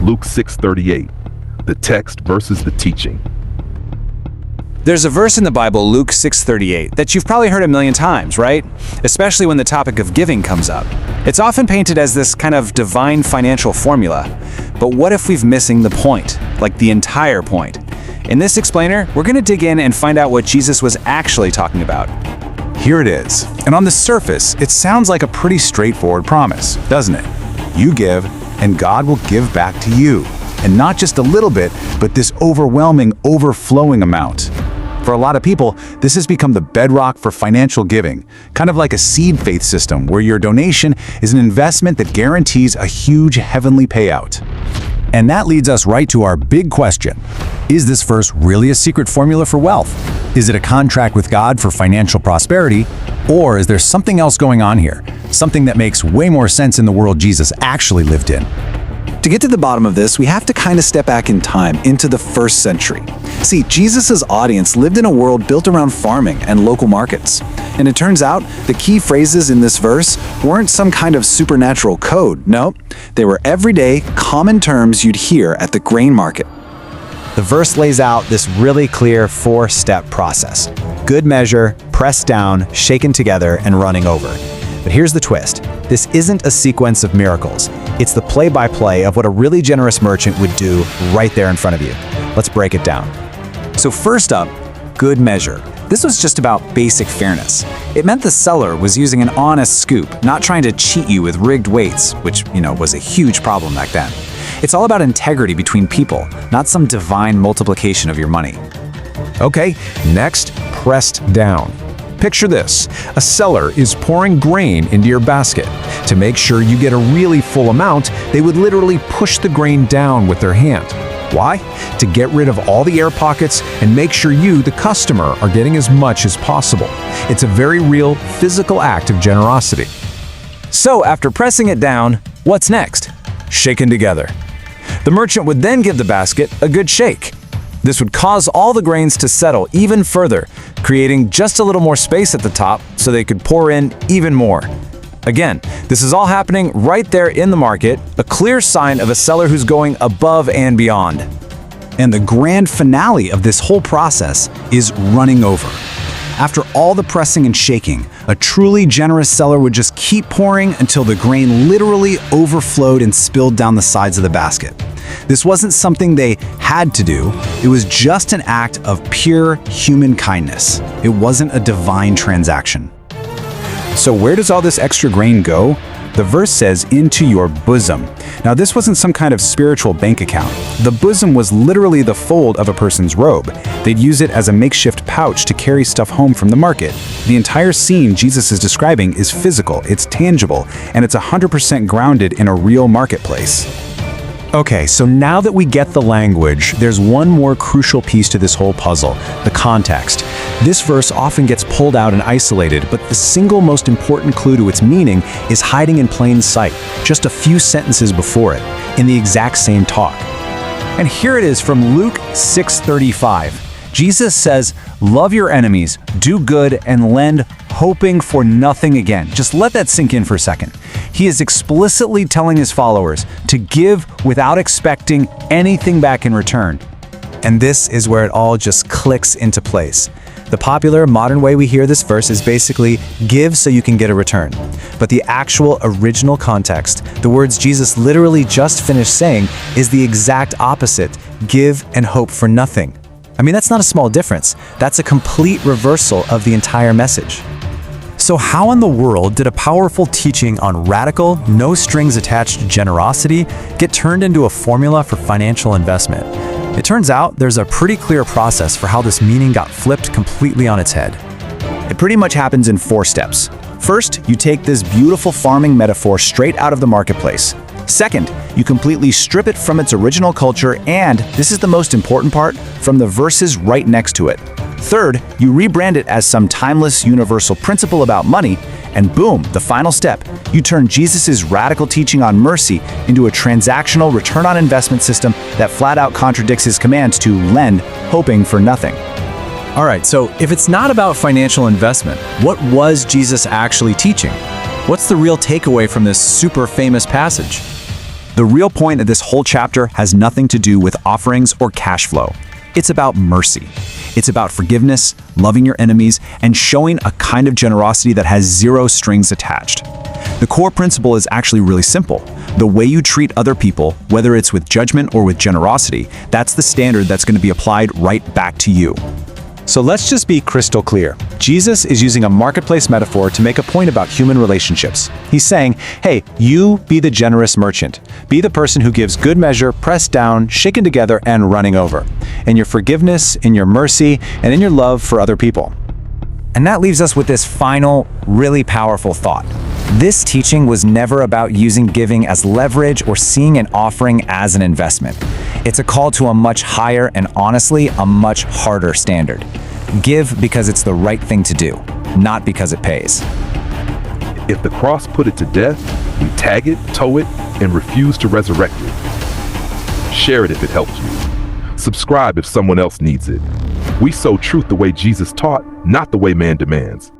Luke 6:38, the text versus the teaching. There's a verse in the Bible, Luke 6:38, that you've probably heard a million times, right? Especially when the topic of giving comes up. It's often painted as this kind of divine financial formula. But what if we've missing the point, like the entire point? In this explainer, we're going to dig in and find out what Jesus was actually talking about. Here it is. And on the surface, it sounds like a pretty straightforward promise, doesn't it? You give, and God will give back to you. And not just a little bit, but this overwhelming, overflowing amount. For a lot of people, this has become the bedrock for financial giving, kind of like a seed faith system where your donation is an investment that guarantees a huge heavenly payout. And that leads us right to our big question. Is this verse really a secret formula for wealth? Is it a contract with God for financial prosperity? Or is there something else going on here? Something that makes way more sense in the world Jesus actually lived in? To get to the bottom of this, we have to kind of step back in time into the 1st century. See, Jesus' audience lived in a world built around farming and local markets. And it turns out the key phrases in this verse weren't some kind of supernatural code. No, they were everyday, common terms you'd hear at the grain market. The verse lays out this really clear 4-step process. Good measure, pressed down, shaken together, and running over. But here's the twist. This isn't a sequence of miracles. It's the play-by-play of what a really generous merchant would do right there in front of you. Let's break it down. So first up, good measure. This was just about basic fairness. It meant the seller was using an honest scoop, not trying to cheat you with rigged weights, which, was a huge problem back then. It's all about integrity between people, not some divine multiplication of your money. Okay, next, pressed down. Picture this. A seller is pouring grain into your basket. To make sure you get a really full amount, they would literally push the grain down with their hand. Why? To get rid of all the air pockets and make sure you, the customer, are getting as much as possible. It's a very real, physical act of generosity. So after pressing it down, what's next? Shaken together. The merchant would then give the basket a good shake. This would cause all the grains to settle even further, creating just a little more space at the top so they could pour in even more. Again, this is all happening right there in the market, a clear sign of a seller who's going above and beyond. And the grand finale of this whole process is running over. After all the pressing and shaking, a truly generous seller would just keep pouring until the grain literally overflowed and spilled down the sides of the basket. This wasn't something they had to do. It was just an act of pure human kindness. It wasn't a divine transaction. So where does all this extra grain go? The verse says, into your bosom. Now, this wasn't some kind of spiritual bank account. The bosom was literally the fold of a person's robe. They'd use it as a makeshift pouch to carry stuff home from the market. The entire scene Jesus is describing is physical, it's tangible, and it's 100% grounded in a real marketplace. Okay, so now that we get the language, there's one more crucial piece to this whole puzzle, the context. This verse often gets pulled out and isolated, but the single most important clue to its meaning is hiding in plain sight, just a few sentences before it, in the exact same talk. And here it is from Luke 6:35. Jesus says, love your enemies, do good, and lend, hoping for nothing again. Just let that sink in for a second. He is explicitly telling his followers to give without expecting anything back in return. And this is where it all just clicks into place. The popular modern way we hear this verse is basically give so you can get a return. But the actual original context, the words Jesus literally just finished saying, is the exact opposite: give and hope for nothing. I mean, that's not a small difference. That's a complete reversal of the entire message. So how in the world did a powerful teaching on radical, no-strings-attached generosity get turned into a formula for financial investment? It turns out there's a pretty clear process for how this meaning got flipped completely on its head. It pretty much happens in 4 steps. First, you take this beautiful farming metaphor straight out of the marketplace. Second, you completely strip it from its original culture and, this is the most important part, from the verses right next to it. Third, you rebrand it as some timeless universal principle about money, and boom, the final step, you turn Jesus' radical teaching on mercy into a transactional return on investment system that flat out contradicts his commands to lend, hoping for nothing. All right, so if it's not about financial investment, what was Jesus actually teaching? What's the real takeaway from this super famous passage? The real point of this whole chapter has nothing to do with offerings or cash flow. It's about mercy. It's about forgiveness, loving your enemies, and showing a kind of generosity that has zero strings attached. The core principle is actually really simple. The way you treat other people, whether it's with judgment or with generosity, that's the standard that's going to be applied right back to you. So let's just be crystal clear. Jesus is using a marketplace metaphor to make a point about human relationships. He's saying, hey, you be the generous merchant. Be the person who gives good measure, pressed down, shaken together, and running over. In your forgiveness, in your mercy, and in your love for other people. And that leaves us with this final, really powerful thought. This teaching was never about using giving as leverage or seeing an offering as an investment. It's a call to a much higher and honestly, a much harder standard. Give because it's the right thing to do, not because it pays. If the cross put it to death, we tag it, tow it, and refuse to resurrect it. Share it if it helps you. Subscribe if someone else needs it. We sow truth the way Jesus taught, not the way man demands.